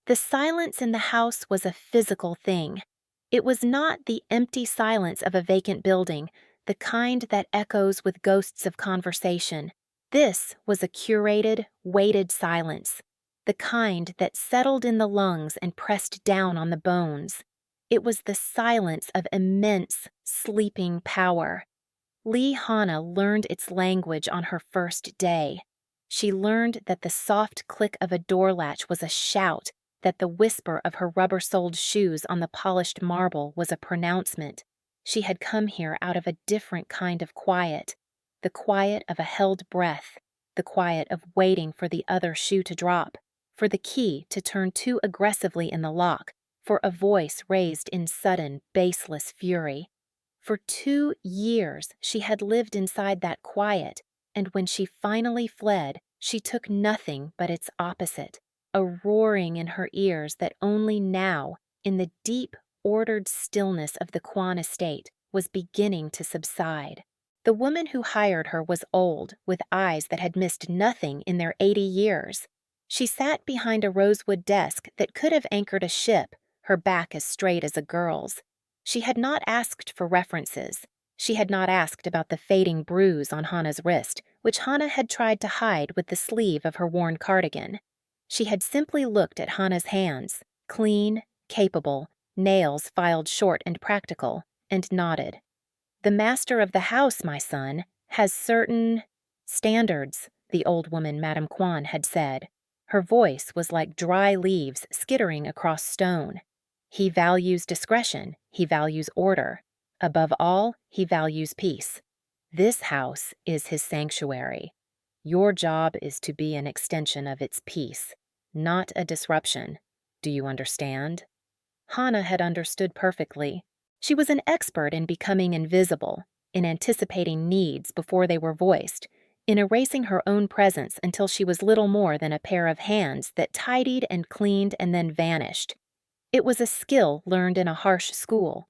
The silence in the house was a physical thing. It was not the empty silence of a vacant building, the kind that echoes with ghosts of conversation. This was a curated, weighted silence, the kind that settled in the lungs and pressed down on the bones. It was the silence of immense, sleeping power. Lee Hana learned its language on her first day. She learned that the soft click of a door latch was a shout, that the whisper of her rubber-soled shoes on the polished marble was a pronouncement. She had come here out of a different kind of quiet, the quiet of a held breath, the quiet of waiting for the other shoe to drop, for the key to turn too aggressively in the lock, for a voice raised in sudden, baseless fury. For 2 years she had lived inside that quiet, and when she finally fled, she took nothing but its opposite, a roaring in her ears that only now, in the deep, ordered stillness of the Kwan estate, was beginning to subside. The woman who hired her was old, with eyes that had missed nothing in their 80 years. She sat behind a rosewood desk that could have anchored a ship, her back as straight as a girl's. She had not asked for references. She had not asked about the fading bruise on Hana's wrist, which Hana had tried to hide with the sleeve of her worn cardigan. She had simply looked at Hana's hands, clean, capable, nails filed short and practical, and nodded. "The master of the house, my son, has certain standards," the old woman, Madame Kwan, had said. Her voice was like dry leaves skittering across stone. "He values discretion, he values order. Above all, he values peace. This house is his sanctuary. Your job is to be an extension of its peace, not a disruption. Do you understand?" Hana had understood perfectly. She was an expert in becoming invisible, in anticipating needs before they were voiced, in erasing her own presence until she was little more than a pair of hands that tidied and cleaned and then vanished. It was a skill learned in a harsh school.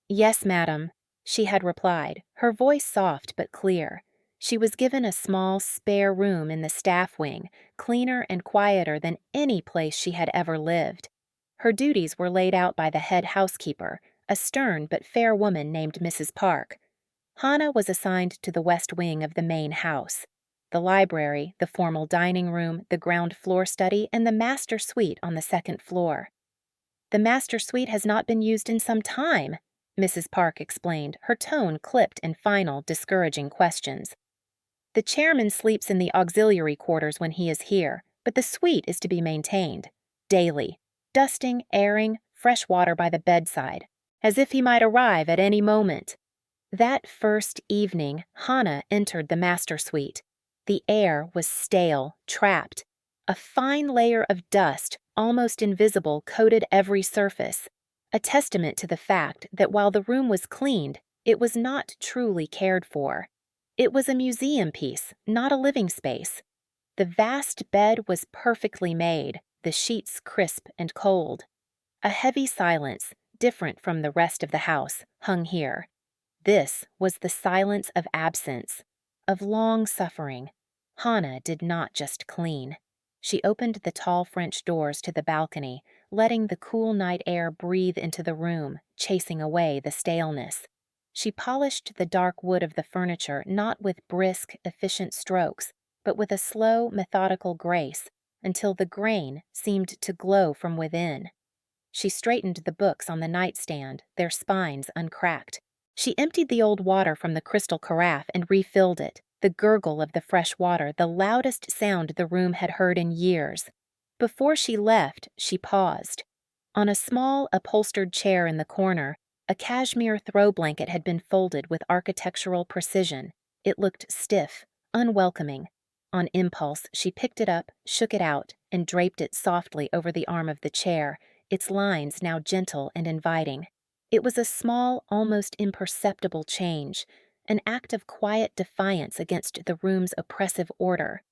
"Yes, madam," she had replied, her voice soft but clear. She was given a small, spare room in the staff wing, cleaner and quieter than any place she had ever lived. Her duties were laid out by the head housekeeper, a stern but fair woman named Mrs. Park. Hana was assigned to the west wing of the main house. The library, the formal dining room, the ground floor study, and the master suite on the second floor. "The master suite has not been used in some time," Mrs. Park explained, her tone clipped in final, discouraging questions. "The chairman sleeps in the auxiliary quarters when he is here, but the suite is to be maintained. Daily. Dusting, airing, fresh water by the bedside, as if he might arrive at any moment." That first evening, Hana entered the master suite. The air was stale, trapped. A fine layer of dust, almost invisible, coated every surface, a testament to the fact that while the room was cleaned, it was not truly cared for. It was a museum piece, not a living space. The vast bed was perfectly made, the sheets crisp and cold. A heavy silence, different from the rest of the house, hung here. This was the silence of absence, of long suffering. Hana did not just clean. She opened the tall French doors to the balcony, letting the cool night air breathe into the room, chasing away the staleness. She polished the dark wood of the furniture not with brisk, efficient strokes, but with a slow, methodical grace, until the grain seemed to glow from within. She straightened the books on the nightstand, their spines uncracked. She emptied the old water from the crystal carafe and refilled it, the gurgle of the fresh water the loudest sound the room had heard in years. Before she left, she paused. On a small, upholstered chair in the corner, a cashmere throw blanket had been folded with architectural precision. It looked stiff, unwelcoming. On impulse, she picked it up, shook it out, and draped it softly over the arm of the chair, its lines now gentle and inviting. It was a small, almost imperceptible change, an act of quiet defiance against the room's oppressive order.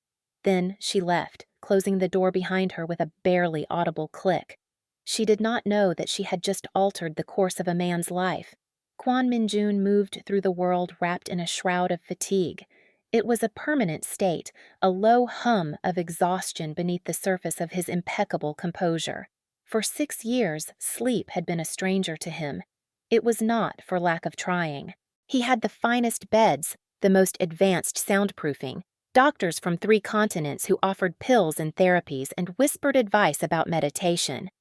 Then she left, closing the door behind her with a barely audible click. She did not know that she had just altered the course of a man's life. Kwon Min-jun moved through the world wrapped in a shroud of fatigue. It was a permanent state, a low hum of exhaustion beneath the surface of his impeccable composure. For 6 years, sleep had been a stranger to him. It was not for lack of trying. He had the finest beds, the most advanced soundproofing, doctors from 3 continents who offered pills and therapies and whispered advice about meditation.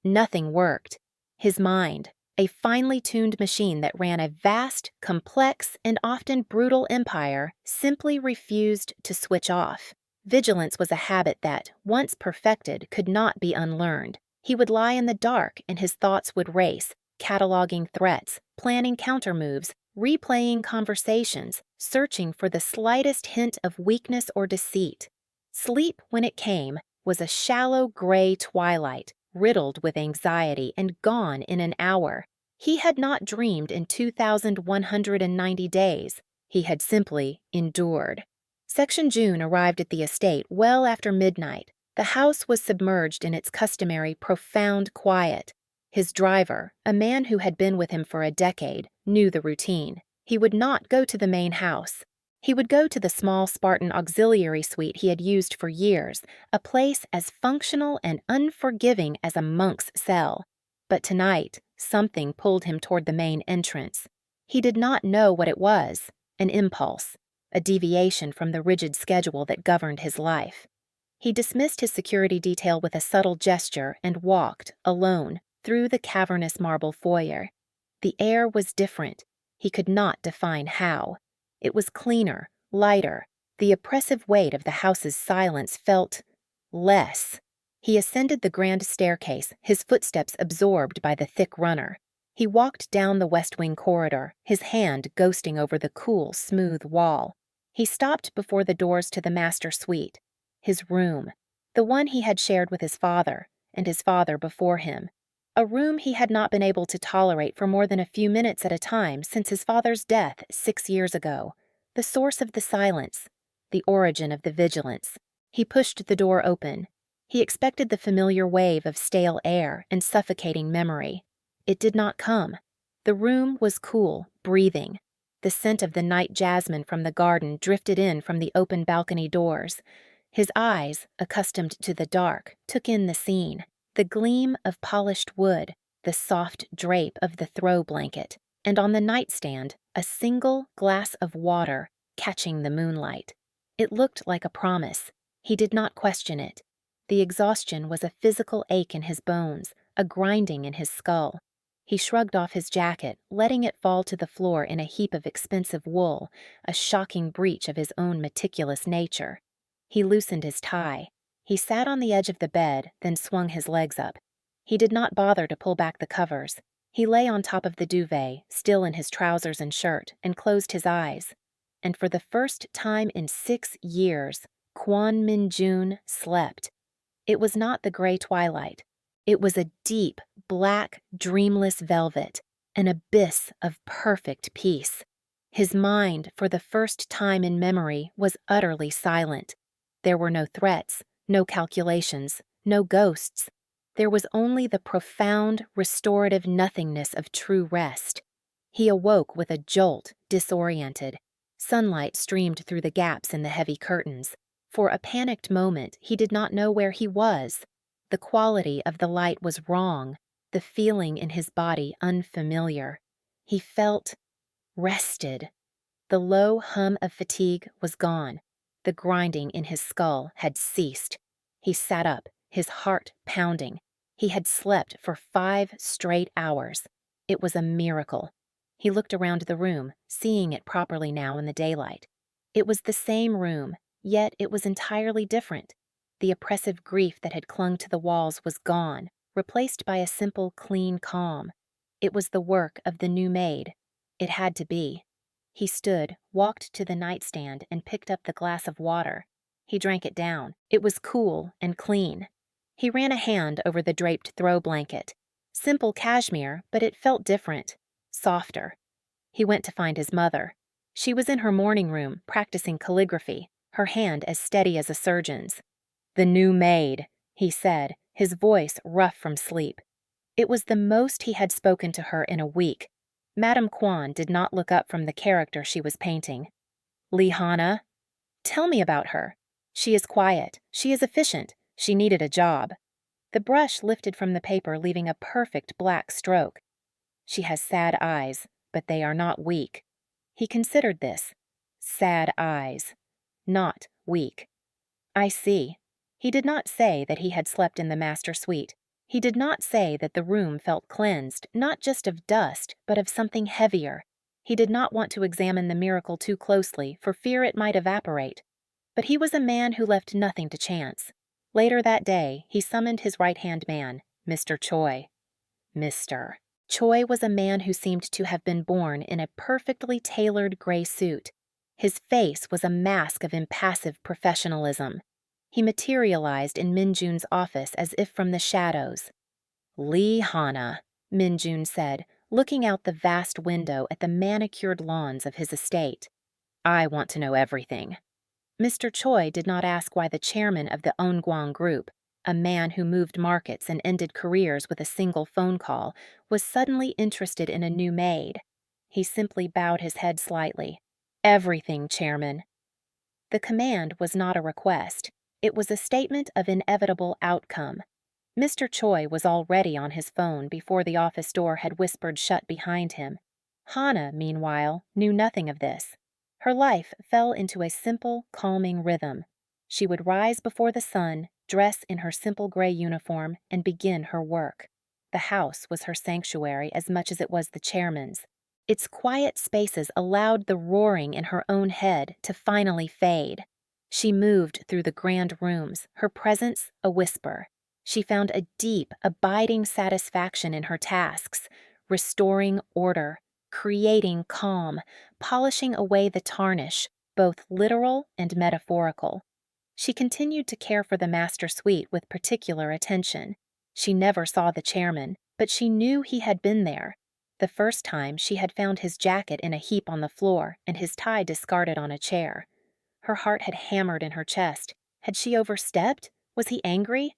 Nothing worked. His mind, a finely tuned machine that ran a vast, complex, and often brutal empire, simply refused to switch off. Vigilance was a habit that, once perfected, could not be unlearned. He would lie in the dark and his thoughts would race, cataloging threats, planning countermoves, replaying conversations, searching for the slightest hint of weakness or deceit. Sleep, when it came, was a shallow gray twilight, riddled with anxiety and gone in an hour. He had not dreamed in 2,190 days. He had simply endured. Section June arrived at the estate well after midnight. The house was submerged in its customary profound quiet. His driver, a man who had been with him for a decade, knew the routine. He would not go to the main house. He would go to the small Spartan auxiliary suite he had used for years, a place as functional and unforgiving as a monk's cell. But tonight, something pulled him toward the main entrance. He did not know what it was, an impulse, a deviation from the rigid schedule that governed his life. He dismissed his security detail with a subtle gesture and walked, alone, through the cavernous marble foyer. The air was different. He could not define how. It was cleaner, lighter. The oppressive weight of the house's silence felt less. He ascended the grand staircase, his footsteps absorbed by the thick runner. He walked down the West Wing corridor, his hand ghosting over the cool, smooth wall. He stopped before the doors to the master suite. His room, the one he had shared with his father, and his father before him. A room he had not been able to tolerate for more than a few minutes at a time since his father's death 6 years ago. The source of the silence, the origin of the vigilance. He pushed the door open. He expected the familiar wave of stale air and suffocating memory. It did not come. The room was cool, breathing. The scent of the night jasmine from the garden drifted in from the open balcony doors. His eyes, accustomed to the dark, took in the scene. The gleam of polished wood, the soft drape of the throw blanket, and on the nightstand, a single glass of water catching the moonlight. It looked like a promise. He did not question it. The exhaustion was a physical ache in his bones, a grinding in his skull. He shrugged off his jacket, letting it fall to the floor in a heap of expensive wool, a shocking breach of his own meticulous nature. He loosened his tie. He sat on the edge of the bed, then swung his legs up. He did not bother to pull back the covers. He lay on top of the duvet, still in his trousers and shirt, and closed his eyes. And for the first time in 6 years, Kwon Min-jun slept. It was not the gray twilight. It was a deep, black, dreamless velvet, an abyss of perfect peace. His mind, for the first time in memory, was utterly silent. There were no threats, no calculations, no ghosts. There was only the profound, restorative nothingness of true rest. He awoke with a jolt, disoriented. Sunlight streamed through the gaps in the heavy curtains. For a panicked moment, he did not know where he was. The quality of the light was wrong, the feeling in his body unfamiliar. He felt rested. The low hum of fatigue was gone. The grinding in his skull had ceased. He sat up, his heart pounding. He had slept for 5 straight hours. It was a miracle. He looked around the room, seeing it properly now in the daylight. It was the same room, yet it was entirely different. The oppressive grief that had clung to the walls was gone, replaced by a simple, clean calm. It was the work of the new maid. It had to be. He stood, walked to the nightstand, and picked up the glass of water. He drank it down. It was cool and clean. He ran a hand over the draped throw blanket. Simple cashmere, but it felt different, softer. He went to find his mother. She was in her morning room, practicing calligraphy, her hand as steady as a surgeon's. "The new maid," he said, his voice rough from sleep. It was the most he had spoken to her in a week. Madame Kwon did not look up from the character she was painting. "Lihana, tell me about her. She is quiet. She is efficient. She needed a job." The brush lifted from the paper, leaving a perfect black stroke. She has sad eyes, but they are not weak. He considered this. Sad eyes. Not weak. I see. He did not say that he had slept in the master suite. He did not say that the room felt cleansed, not just of dust, but of something heavier. He did not want to examine the miracle too closely, for fear it might evaporate. But he was a man who left nothing to chance. Later that day, he summoned his right-hand man, Mr. Choi. Mr. Choi was a man who seemed to have been born in a perfectly tailored gray suit. His face was a mask of impassive professionalism. He materialized in Minjun's office as if from the shadows. "Lee Hana," Minjun said, looking out the vast window at the manicured lawns of his estate. "I want to know everything." Mr. Choi did not ask why the chairman of the Onguang Group, a man who moved markets and ended careers with a single phone call, was suddenly interested in a new maid. He simply bowed his head slightly. "Everything, Chairman." The command was not a request. It was a statement of inevitable outcome. Mr. Choi was already on his phone before the office door had whispered shut behind him. Hana, meanwhile, knew nothing of this. Her life fell into a simple, calming rhythm. She would rise before the sun, dress in her simple gray uniform, and begin her work. The house was her sanctuary as much as it was the chairman's. Its quiet spaces allowed the roaring in her own head to finally fade. She moved through the grand rooms, her presence a whisper. She found a deep, abiding satisfaction in her tasks, restoring order, creating calm, polishing away the tarnish, both literal and metaphorical. She continued to care for the master suite with particular attention. She never saw the chairman, but she knew he had been there. The first time she had found his jacket in a heap on the floor and his tie discarded on a chair. Her heart had hammered in her chest. Had she overstepped? Was he angry?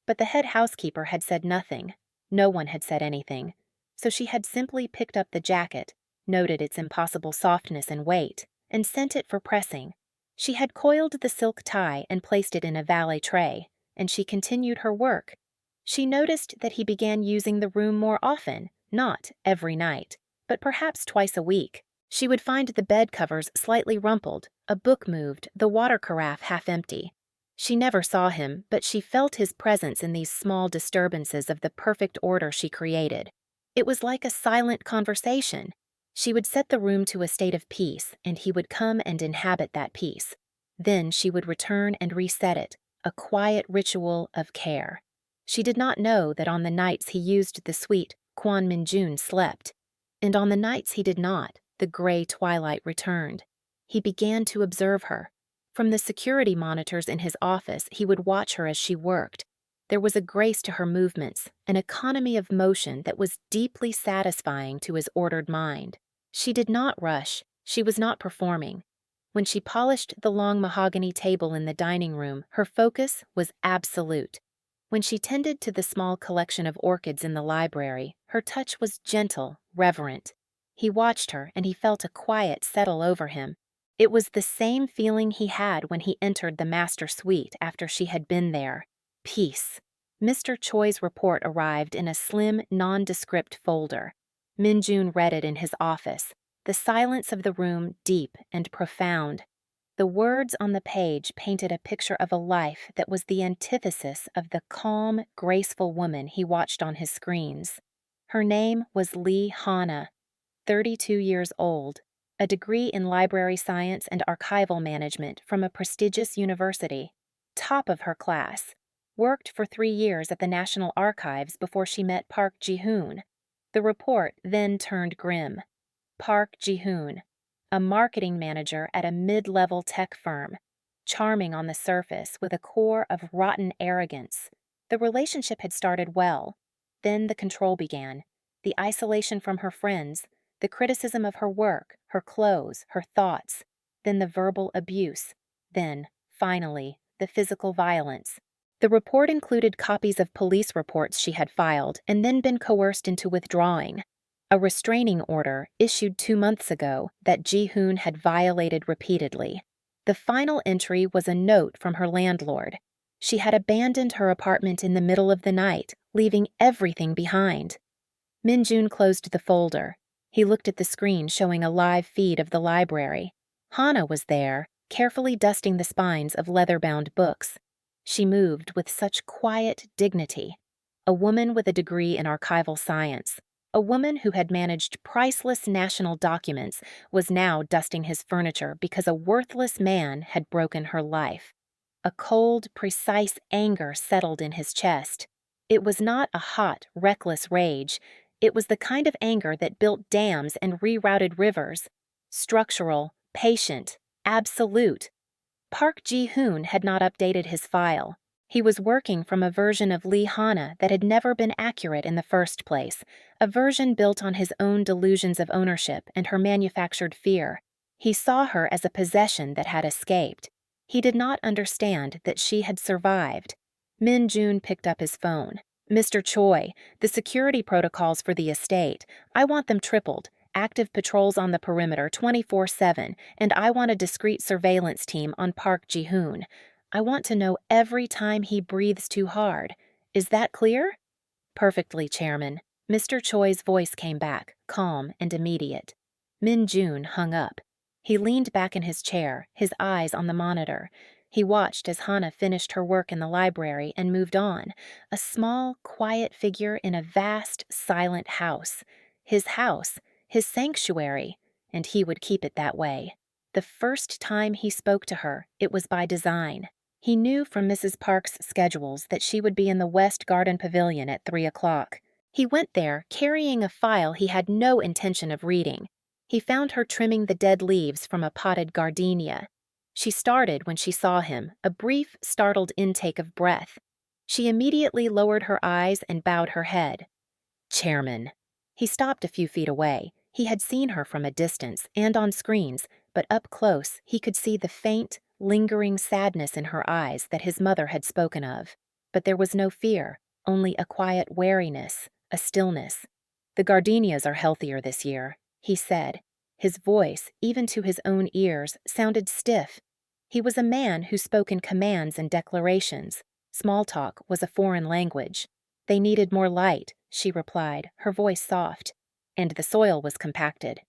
But the head housekeeper had said nothing. No one had said anything. So she had simply picked up the jacket, noted its impossible softness and weight, and sent it for pressing. She had coiled the silk tie and placed it in a valet tray, and she continued her work. She noticed that he began using the room more often, not every night, but perhaps twice a week. She would find the bed covers slightly rumpled, a book moved, the water carafe half empty. She never saw him, but she felt his presence in these small disturbances of the perfect order she created. It was like a silent conversation. She would set the room to a state of peace, and he would come and inhabit that peace. Then she would return and reset it, a quiet ritual of care. She did not know that on the nights he used the suite, Kwon Min-jun slept. And on the nights he did not, the gray twilight returned. He began to observe her. From the security monitors in his office, he would watch her as she worked. There was a grace to her movements, an economy of motion that was deeply satisfying to his ordered mind. She did not rush. She was not performing. When she polished the long mahogany table in the dining room, her focus was absolute. When she tended to the small collection of orchids in the library, her touch was gentle, reverent. He watched her, and he felt a quiet settle over him. It was the same feeling he had when he entered the master suite after she had been there. Peace. Mr. Choi's report arrived in a slim, nondescript folder. Min-jun read it in his office, the silence of the room deep and profound. The words on the page painted a picture of a life that was the antithesis of the calm, graceful woman he watched on his screens. Her name was Lee Hana, 32 years old, a degree in library science and archival management from a prestigious university, top of her class, worked for 3 years at the National Archives before she met Park Ji-hoon. The report then turned grim. Park Ji-hoon, a marketing manager at a mid-level tech firm, charming on the surface with a core of rotten arrogance. The relationship had started well. Then the control began, the isolation from her friends, the criticism of her work, her clothes, her thoughts, then the verbal abuse, then, finally, the physical violence. The report included copies of police reports she had filed and then been coerced into withdrawing. A restraining order issued 2 months ago that Ji-hoon had violated repeatedly. The final entry was a note from her landlord. She had abandoned her apartment in the middle of the night, leaving everything behind. Minjun closed the folder. He looked at the screen showing a live feed of the library. Hana was there, carefully dusting the spines of leather-bound books. She moved with such quiet dignity. A woman with a degree in archival science, a woman who had managed priceless national documents, was now dusting his furniture because a worthless man had broken her life. A cold, precise anger settled in his chest. It was not a hot, reckless rage. It was the kind of anger that built dams and rerouted rivers. Structural, patient, absolute. Park Ji-hoon had not updated his file. He was working from a version of Lee Hana that had never been accurate in the first place, a version built on his own delusions of ownership and her manufactured fear. He saw her as a possession that had escaped. He did not understand that she had survived. Min Jun picked up his phone. "Mr. Choi, the security protocols for the estate. I want them tripled. Active patrols on the perimeter 24/7, and I want a discreet surveillance team on Park Ji-hoon. I want to know every time he breathes too hard. Is that clear?" "Perfectly, Chairman." Mr. Choi's voice came back, calm and immediate. Min Jun hung up. He leaned back in his chair, his eyes on the monitor. He watched as Hana finished her work in the library and moved on, a small, quiet figure in a vast, silent house. His sanctuary, and he would keep it that way. The first time he spoke to her, it was by design. He knew from Mrs. Park's schedules that she would be in the West Garden Pavilion at 3 o'clock. He went there carrying a file he had no intention of reading. He found her trimming the dead leaves from a potted gardenia. She started when she saw him, a brief, startled intake of breath. She immediately lowered her eyes and bowed her head. "Chairman." He stopped a few feet away. He had seen her from a distance and on screens, but up close he could see the faint, lingering sadness in her eyes that his mother had spoken of. But there was no fear, only a quiet wariness, a stillness. "The gardenias are healthier this year," he said. His voice, even to his own ears, sounded stiff. He was a man who spoke in commands and declarations. Small talk was a foreign language. "They needed more light," she replied, her voice soft. "And the soil was compacted.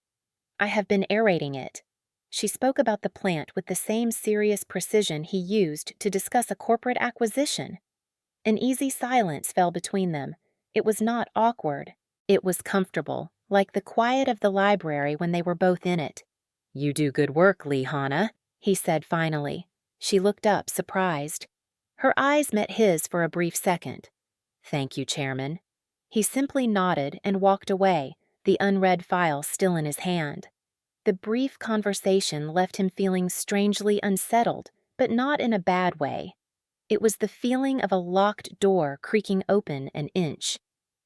I have been aerating it." She spoke about the plant with the same serious precision he used to discuss a corporate acquisition. An easy silence fell between them. It was not awkward. It was comfortable, like the quiet of the library when they were both in it. "You do good work, Lee Hana," he said finally. She looked up, surprised. Her eyes met his for a brief second. "Thank you, Chairman." He simply nodded and walked away, the unread file still in his hand. The brief conversation left him feeling strangely unsettled, but not in a bad way. It was the feeling of a locked door creaking open an inch.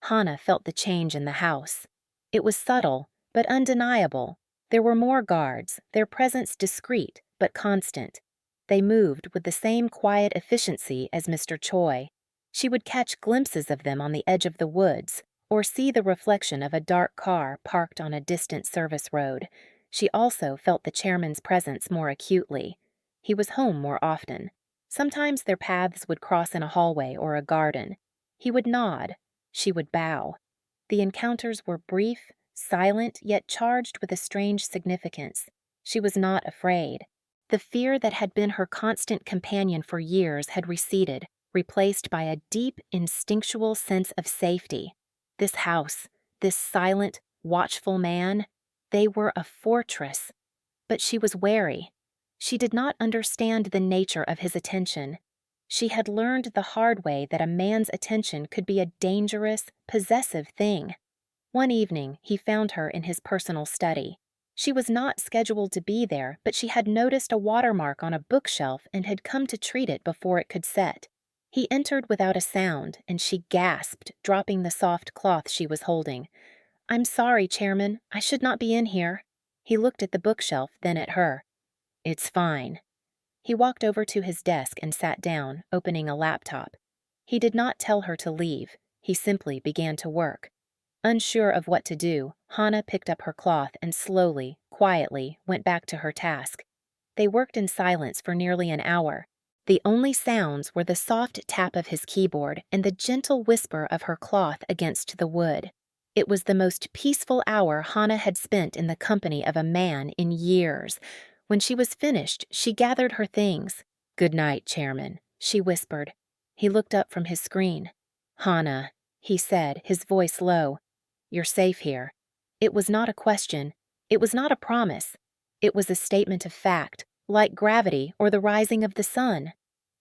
Hana felt the change in the house. It was subtle, but undeniable. There were more guards, their presence discreet, but constant. They moved with the same quiet efficiency as Mr. Choi. She would catch glimpses of them on the edge of the woods, or see the reflection of a dark car parked on a distant service road. She also felt the chairman's presence more acutely. He was home more often. Sometimes their paths would cross in a hallway or a garden. He would nod. She would bow. The encounters were brief, silent, yet charged with a strange significance. She was not afraid. The fear that had been her constant companion for years had receded, replaced by a deep, instinctual sense of safety. This house, this silent, watchful man, they were a fortress. But she was wary. She did not understand the nature of his attention. She had learned the hard way that a man's attention could be a dangerous, possessive thing. One evening, he found her in his personal study. She was not scheduled to be there, but she had noticed a watermark on a bookshelf and had come to treat it before it could set. He entered without a sound, and she gasped, dropping the soft cloth she was holding. "I'm sorry, Chairman. I should not be in here." He looked at the bookshelf, then at her. "It's fine." He walked over to his desk and sat down, opening a laptop. He did not tell her to leave. He simply began to work. Unsure of what to do, Hana picked up her cloth and slowly, quietly, went back to her task. They worked in silence for nearly an hour. The only sounds were the soft tap of his keyboard and the gentle whisper of her cloth against the wood. It was the most peaceful hour Hannah had spent in the company of a man in years. When she was finished, she gathered her things. "Good night, Chairman," she whispered. He looked up from his screen. "Hannah," he said, his voice low, "you're safe here." It was not a question. It was not a promise. It was a statement of fact, like gravity or the rising of the sun.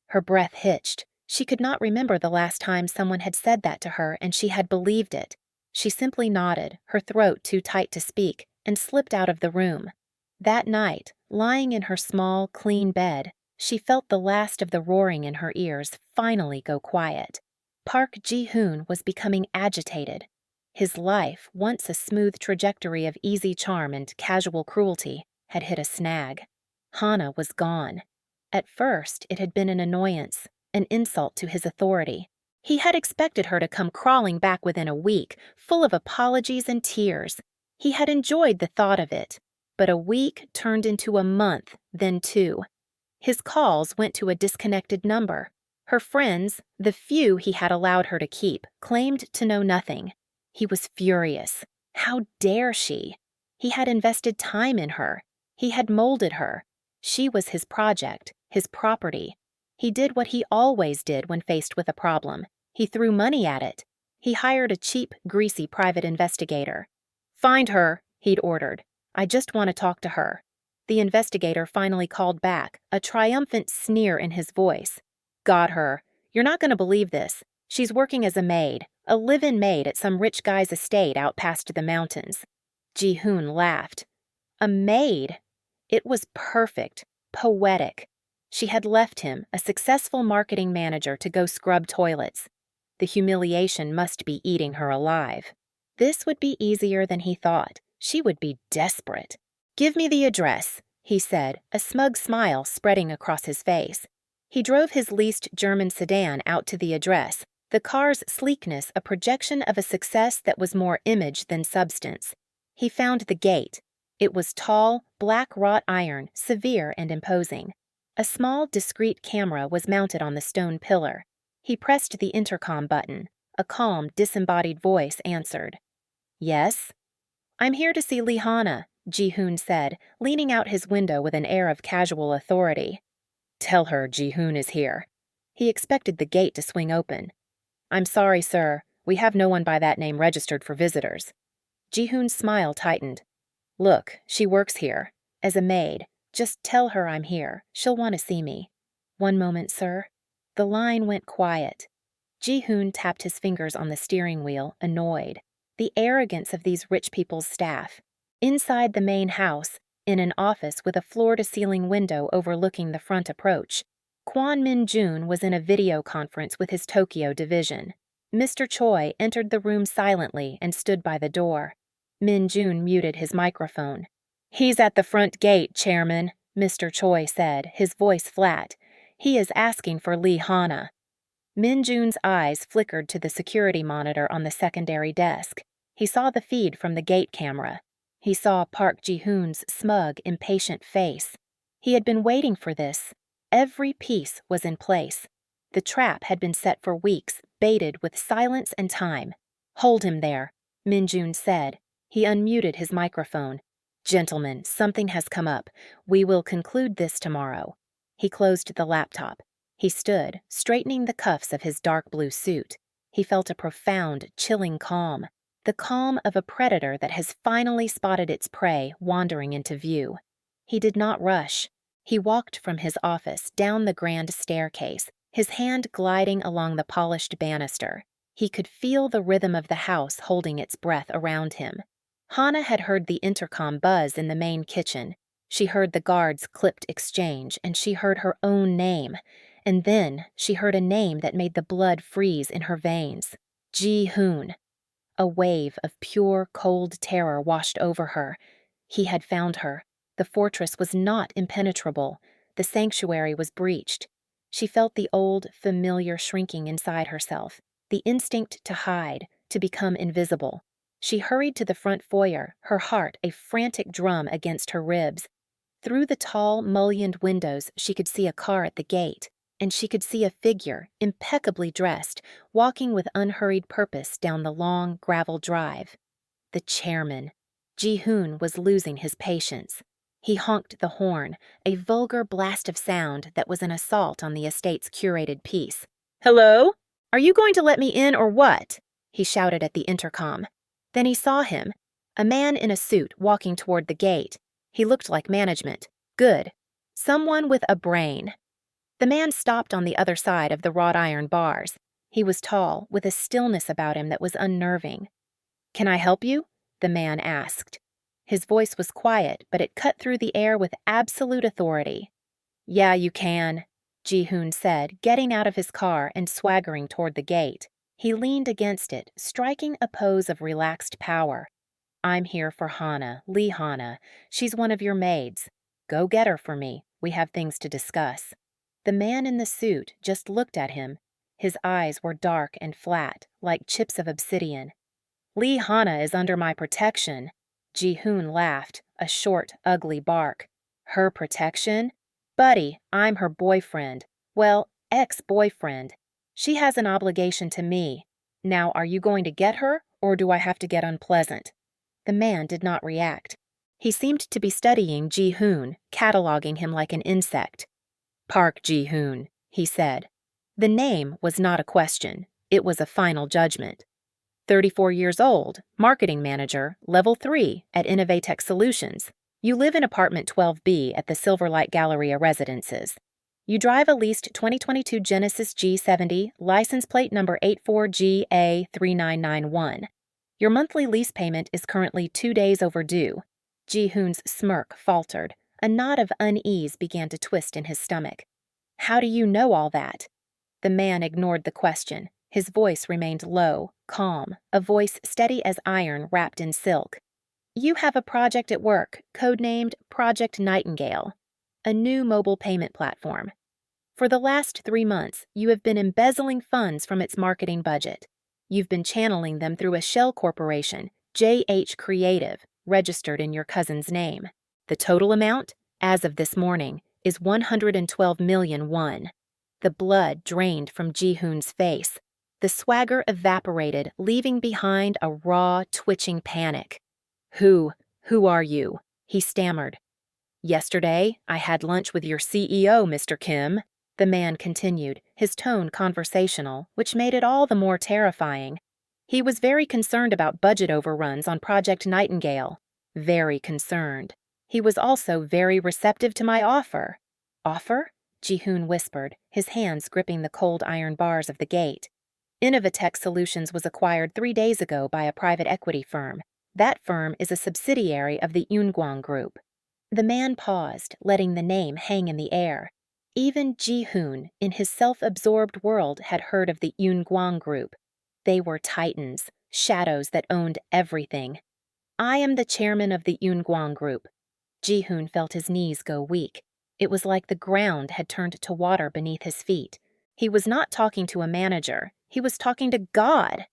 Her breath hitched. She could not remember the last time someone had said that to her and she had believed it. She simply nodded, her throat too tight to speak, and slipped out of the room. That night, lying in her small, clean bed, she felt the last of the roaring in her ears finally go quiet. Park Ji-hoon was becoming agitated. His life, once a smooth trajectory of easy charm and casual cruelty, had hit a snag. Hannah was gone. At first, it had been an annoyance, an insult to his authority. He had expected her to come crawling back within a week, full of apologies and tears. He had enjoyed the thought of it, but a week turned into a month, then 2. His calls went to a disconnected number. Her friends, the few he had allowed her to keep, claimed to know nothing. He was furious. How dare she? He had invested time in her. He had molded her. She was his project, his property. He did what he always did when faced with a problem. He threw money at it. He hired a cheap, greasy private investigator. "Find her," he'd ordered. "I just want to talk to her." The investigator finally called back, a triumphant sneer in his voice. "Got her. You're not going to believe this. She's working as a maid, a live-in maid at some rich guy's estate out past the mountains." Ji-hoon laughed. A maid? It was perfect, poetic. She had left him, a successful marketing manager, to go scrub toilets. The humiliation must be eating her alive. This would be easier than he thought. She would be desperate. "Give me the address," he said, a smug smile spreading across his face. He drove his leased German sedan out to the address, the car's sleekness a projection of a success that was more image than substance. He found the gate. It was tall, black wrought iron, severe and imposing. A small, discreet camera was mounted on the stone pillar. He pressed the intercom button. A calm, disembodied voice answered. "Yes?" "I'm here to see Lee Hannah," Ji-hoon said, leaning out his window with an air of casual authority. "Tell her Ji-hoon is here." He expected the gate to swing open. "I'm sorry, sir. We have no one by that name registered for visitors." Ji-hoon's smile tightened. "Look, she works here. As a maid. Just tell her I'm here. She'll want to see me." "One moment, sir." The line went quiet. Ji-hoon tapped his fingers on the steering wheel, annoyed. The arrogance of these rich people's staff. Inside the main house, in an office with a floor-to-ceiling window overlooking the front approach, Kwon Min-jun was in a video conference with his Tokyo division. Mr. Choi entered the room silently and stood by the door. Min-jun muted his microphone. "He's at the front gate, Chairman," Mr. Choi said, his voice flat. "He is asking for Lee Hannah." Min-jun's eyes flickered to the security monitor on the secondary desk. He saw the feed from the gate camera. He saw Park Ji-hoon's smug, impatient face. He had been waiting for this. Every piece was in place. The trap had been set for weeks, baited with silence and time. "Hold him there," Min-jun said. He unmuted his microphone. "Gentlemen, something has come up. We will conclude this tomorrow." He closed the laptop. He stood, straightening the cuffs of his dark blue suit. He felt a profound, chilling calm. The calm of a predator that has finally spotted its prey wandering into view. He did not rush. He walked from his office down the grand staircase, his hand gliding along the polished banister. He could feel the rhythm of the house holding its breath around him. Hannah had heard the intercom buzz in the main kitchen. She heard the guards' clipped exchange, and she heard her own name. And then she heard a name that made the blood freeze in her veins. Ji-hoon. A wave of pure, cold terror washed over her. He had found her. The fortress was not impenetrable. The sanctuary was breached. She felt the old, familiar shrinking inside herself, the instinct to hide, to become invisible. She hurried to the front foyer, her heart a frantic drum against her ribs. Through the tall, mullioned windows, she could see a car at the gate. and she could see a figure, impeccably dressed, walking with unhurried purpose down the long gravel drive. The chairman. Ji-hoon was losing his patience. He honked the horn, a vulgar blast of sound that was an assault on the estate's curated peace. "Hello? Are you going to let me in or what?" he shouted at the intercom. Then he saw him, a man in a suit walking toward the gate. He looked like management. Good. Someone with a brain. The man stopped on the other side of the wrought iron bars. He was tall, with a stillness about him that was unnerving. "Can I help you?" the man asked. His voice was quiet, but it cut through the air with absolute authority. "Yeah, you can," Ji-hoon said, getting out of his car and swaggering toward the gate. He leaned against it, striking a pose of relaxed power. "I'm here for Hana, Lee Hana. She's one of your maids. Go get her for me. We have things to discuss." The man in the suit just looked at him. His eyes were dark and flat, like chips of obsidian. "Lee Hana is under my protection." Ji-hoon laughed, a short, ugly bark. "Her protection? Buddy, I'm her boyfriend. Well, ex-boyfriend. She has an obligation to me. Now, are you going to get her, or do I have to get unpleasant?" The man did not react. He seemed to be studying Ji-hoon, cataloging him like an insect. "Park Ji-hoon," he said. The name was not a question. It was a final judgment. 34 years old, marketing manager, level 3 at Innovatech Solutions. You live in apartment 12B at the Silverlight Galleria Residences. You drive a leased 2022 Genesis G70, license plate number 84GA3991. Your monthly lease payment is currently 2 days overdue. Ji-hoon's smirk faltered. A knot of unease began to twist in his stomach. "How do you know all that?" The man ignored the question. His voice remained low, calm, a voice steady as iron wrapped in silk. "You have a project at work, codenamed Project Nightingale, a new mobile payment platform. For the last 3 months, you have been embezzling funds from its marketing budget. You've been channeling them through a shell corporation, JH Creative, registered in your cousin's name. The total amount, as of this morning, is 112 million won." The blood drained from Ji-hoon's face. The swagger evaporated, leaving behind a raw, twitching panic. Who are you?" he stammered. "Yesterday, I had lunch with your CEO, Mr. Kim," the man continued, his tone conversational, which made it all the more terrifying. "He was very concerned about budget overruns on Project Nightingale. Very concerned. He was also very receptive to my offer." "Offer?" Ji-hoon whispered, his hands gripping the cold iron bars of the gate. Innovatech Solutions was acquired 3 days ago by a private equity firm. That firm is a subsidiary of the Yunguang Group. The man paused, letting the name hang in the air. Even Ji-hoon, in his self-absorbed world, had heard of the Yunguang Group. They were titans, shadows that owned everything. "I am the chairman of the Yunguang Group." Ji-hoon felt his knees go weak. It was like the ground had turned to water beneath his feet. He was not talking to a manager. He was talking to God.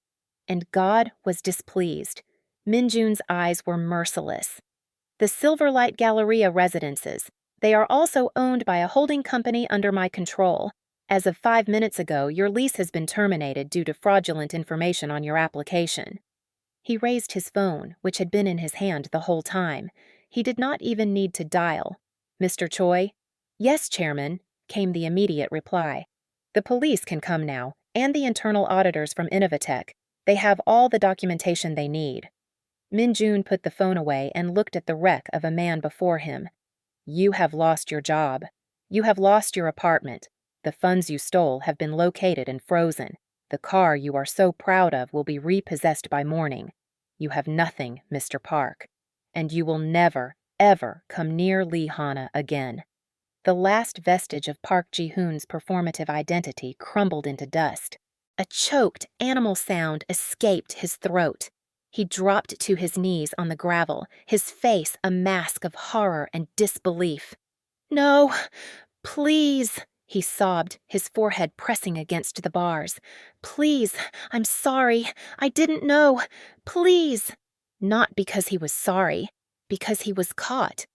And God was displeased. Minjun's eyes were merciless. "The Silverlight Galleria Residences. They are also owned by a holding company under my control. As of 5 minutes ago, your lease has been terminated due to fraudulent information on your application." He raised his phone, which had been in his hand the whole time. He did not even need to dial. "Mr. Choi?" "Yes, Chairman," came the immediate reply. "The police can come now, and the internal auditors from Innovatech. They have all the documentation they need." Minjun put the phone away and looked at the wreck of a man before him. "You have lost your job. You have lost your apartment. The funds you stole have been located and frozen. The car you are so proud of will be repossessed by morning. You have nothing, Mr. Park. And you will never, ever come near Lee Hana again." The last vestige of Park Ji-hoon's performative identity crumbled into dust. A choked, animal sound escaped his throat. He dropped to his knees on the gravel, his face a mask of horror and disbelief. "No, please," he sobbed, his forehead pressing against the bars. "Please, I'm sorry. I didn't know. Please." Not because he was sorry, because he was caught.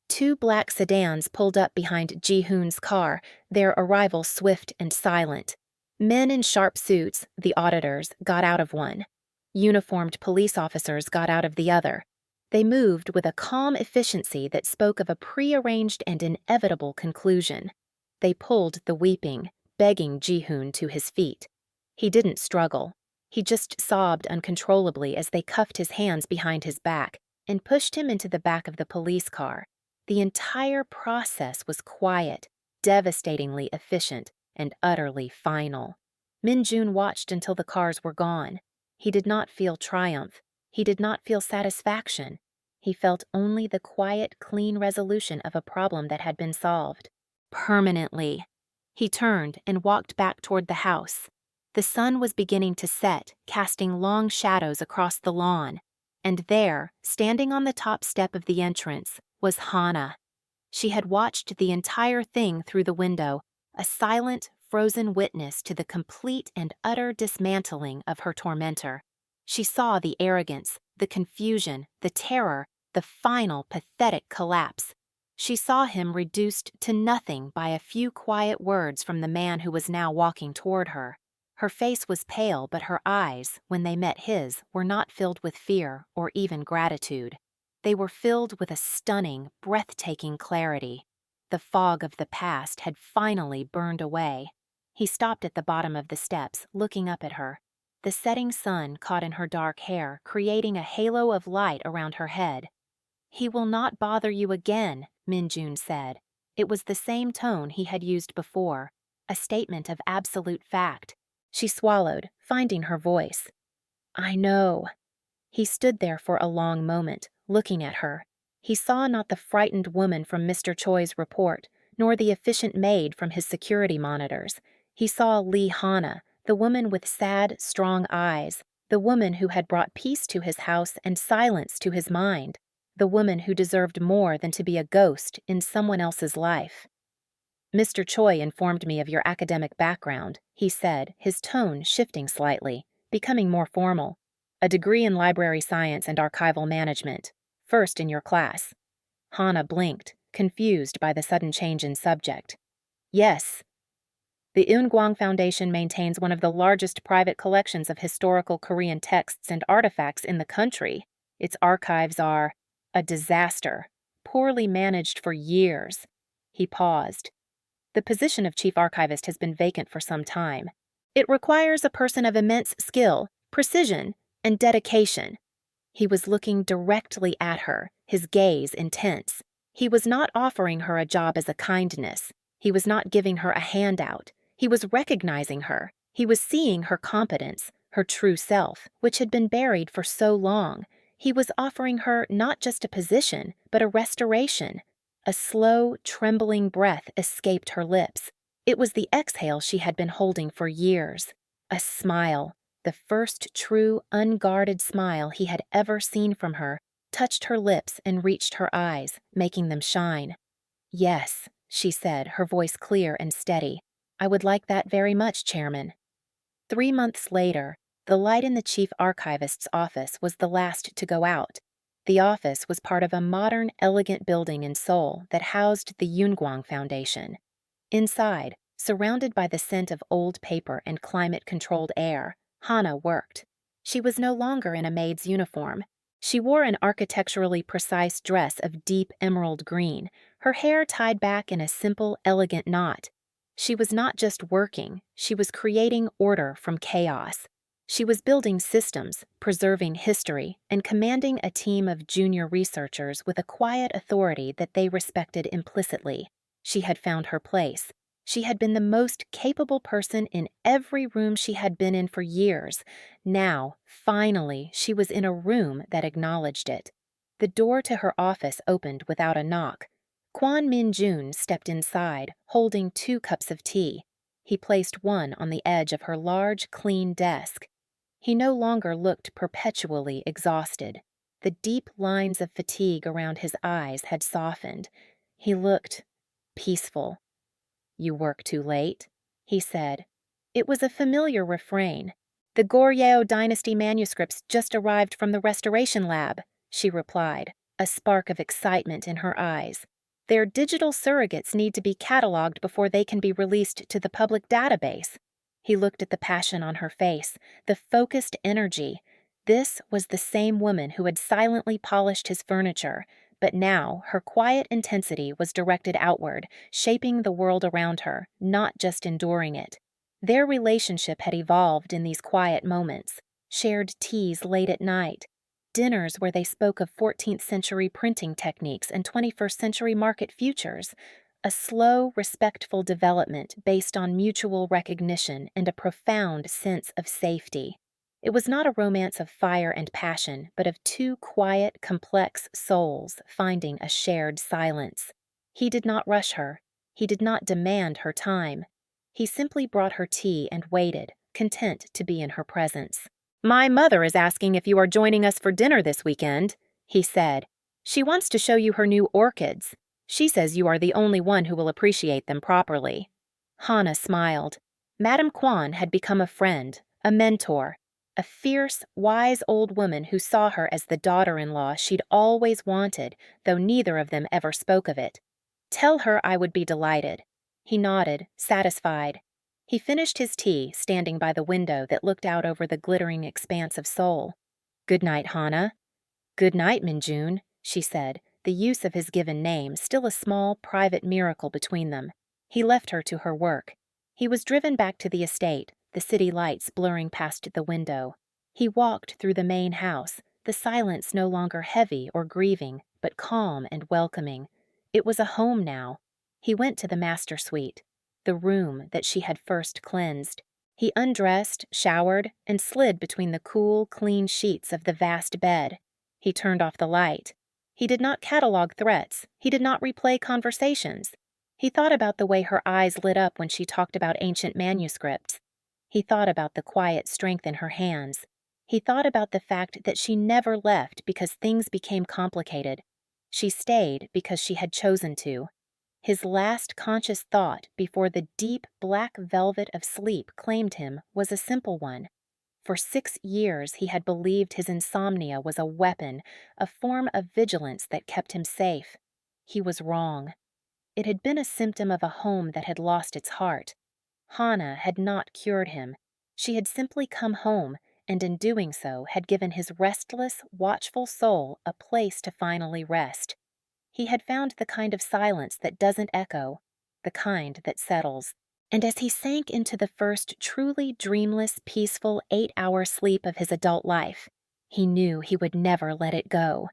Two black sedans pulled up behind Ji-hoon's car, their arrival swift and silent. Men in sharp suits, the auditors, got out of one. Uniformed police officers got out of the other. They moved with a calm efficiency that spoke of a prearranged and inevitable conclusion. They pulled the weeping, begging Ji-hoon to his feet. He didn't struggle. He just sobbed uncontrollably as they cuffed his hands behind his back and pushed him into the back of the police car. The entire process was quiet, devastatingly efficient, and utterly final. Min-jun watched until the cars were gone. He did not feel triumph. He did not feel satisfaction. He felt only the quiet, clean resolution of a problem that had been solved. Permanently. He turned and walked back toward the house. The sun was beginning to set, casting long shadows across the lawn. And there, standing on the top step of the entrance, was Hana. She had watched the entire thing through the window, a silent, frozen witness to the complete and utter dismantling of her tormentor. She saw the arrogance, the confusion, the terror, the final, pathetic collapse. She saw him reduced to nothing by a few quiet words from the man who was now walking toward her. Her face was pale, but her eyes, when they met his, were not filled with fear or even gratitude. They were filled with a stunning, breathtaking clarity. The fog of the past had finally burned away. He stopped at the bottom of the steps, looking up at her. The setting sun caught in her dark hair, creating a halo of light around her head. "He will not bother you again," Min-jun said. It was the same tone he had used before, a statement of absolute fact. She swallowed, finding her voice. "I know." He stood there for a long moment, looking at her. He saw not the frightened woman from Mr. Choi's report, nor the efficient maid from his security monitors. He saw Lee Hana, the woman with sad, strong eyes, the woman who had brought peace to his house and silence to his mind, the woman who deserved more than to be a ghost in someone else's life. "Mr. Choi informed me of your academic background," he said, his tone shifting slightly, becoming more formal. "A degree in library science and archival management. First in your class." Hana blinked, confused by the sudden change in subject. "Yes." "The Eunkwang Foundation maintains one of the largest private collections of historical Korean texts and artifacts in the country. Its archives are a disaster, poorly managed for years." He paused. "The position of chief archivist has been vacant for some time. It requires a person of immense skill, precision, and dedication." He was looking directly at her, his gaze intense. He was not offering her a job as a kindness. He was not giving her a handout. He was recognizing her. He was seeing her competence, her true self, which had been buried for so long. He was offering her not just a position, but a restoration. A slow, trembling breath escaped her lips. It was the exhale she had been holding for years. A smile, the first true, unguarded smile he had ever seen from her, touched her lips and reached her eyes, making them shine. "Yes," she said, her voice clear and steady. "I would like that very much, Chairman." 3 months later, the light in the chief archivist's office was the last to go out. The office was part of a modern, elegant building in Seoul that housed the Eunkwang Foundation. Inside, surrounded by the scent of old paper and climate-controlled air, Hana worked. She was no longer in a maid's uniform. She wore an architecturally precise dress of deep emerald green, her hair tied back in a simple, elegant knot. She was not just working, she was creating order from chaos. She was building systems, preserving history, and commanding a team of junior researchers with a quiet authority that they respected implicitly. She had found her place. She had been the most capable person in every room she had been in for years. Now, finally, she was in a room that acknowledged it. The door to her office opened without a knock. Kwon Min-jun stepped inside, holding 2 cups of tea. He placed one on the edge of her large, clean desk. He no longer looked perpetually exhausted. The deep lines of fatigue around his eyes had softened. He looked peaceful. "You work too late," he said. It was a familiar refrain. "The Goryeo dynasty manuscripts just arrived from the restoration lab," she replied, a spark of excitement in her eyes. Their digital surrogates need to be cataloged before they can be released to the public database. He looked at the passion on her face, the focused energy. This was the same woman who had silently polished his furniture, but now her quiet intensity was directed outward, shaping the world around her, not just enduring it. Their relationship had evolved in these quiet moments, shared teas late at night, dinners where they spoke of 14th century printing techniques and 21st century market futures, a slow, respectful development based on mutual recognition and a profound sense of safety. It was not a romance of fire and passion, but of two quiet, complex souls finding a shared silence. He did not rush her. He did not demand her time. He simply brought her tea and waited, content to be in her presence. "My mother is asking if you are joining us for dinner this weekend," he said. "She wants to show you her new orchids. She says you are the only one who will appreciate them properly." Hannah smiled. Madame Kwan had become a friend, a mentor, a fierce, wise old woman who saw her as the daughter-in-law she'd always wanted, though neither of them ever spoke of it. "Tell her I would be delighted." He nodded, satisfied. He finished his tea, standing by the window that looked out over the glittering expanse of Seoul. "Good night, Hannah." "Good night, Minjun," she said, the use of his given name still a small, private miracle between them. He left her to her work. He was driven back to the estate, the city lights blurring past the window. He walked through the main house, the silence no longer heavy or grieving, but calm and welcoming. It was a home now. He went to the master suite, the room that she had first cleansed. He undressed, showered, and slid between the cool, clean sheets of the vast bed. He turned off the light. He did not catalog threats. He did not replay conversations. He thought about the way her eyes lit up when she talked about ancient manuscripts. He thought about the quiet strength in her hands. He thought about the fact that she never left because things became complicated. She stayed because she had chosen to. His last conscious thought before the deep black velvet of sleep claimed him was a simple one. For 6 years he had believed his insomnia was a weapon, a form of vigilance that kept him safe. He was wrong. It had been a symptom of a home that had lost its heart. Hannah had not cured him. She had simply come home, and in doing so had given his restless, watchful soul a place to finally rest. He had found the kind of silence that doesn't echo, the kind that settles. And as he sank into the first truly dreamless, peaceful 8-hour sleep of his adult life, he knew he would never let it go.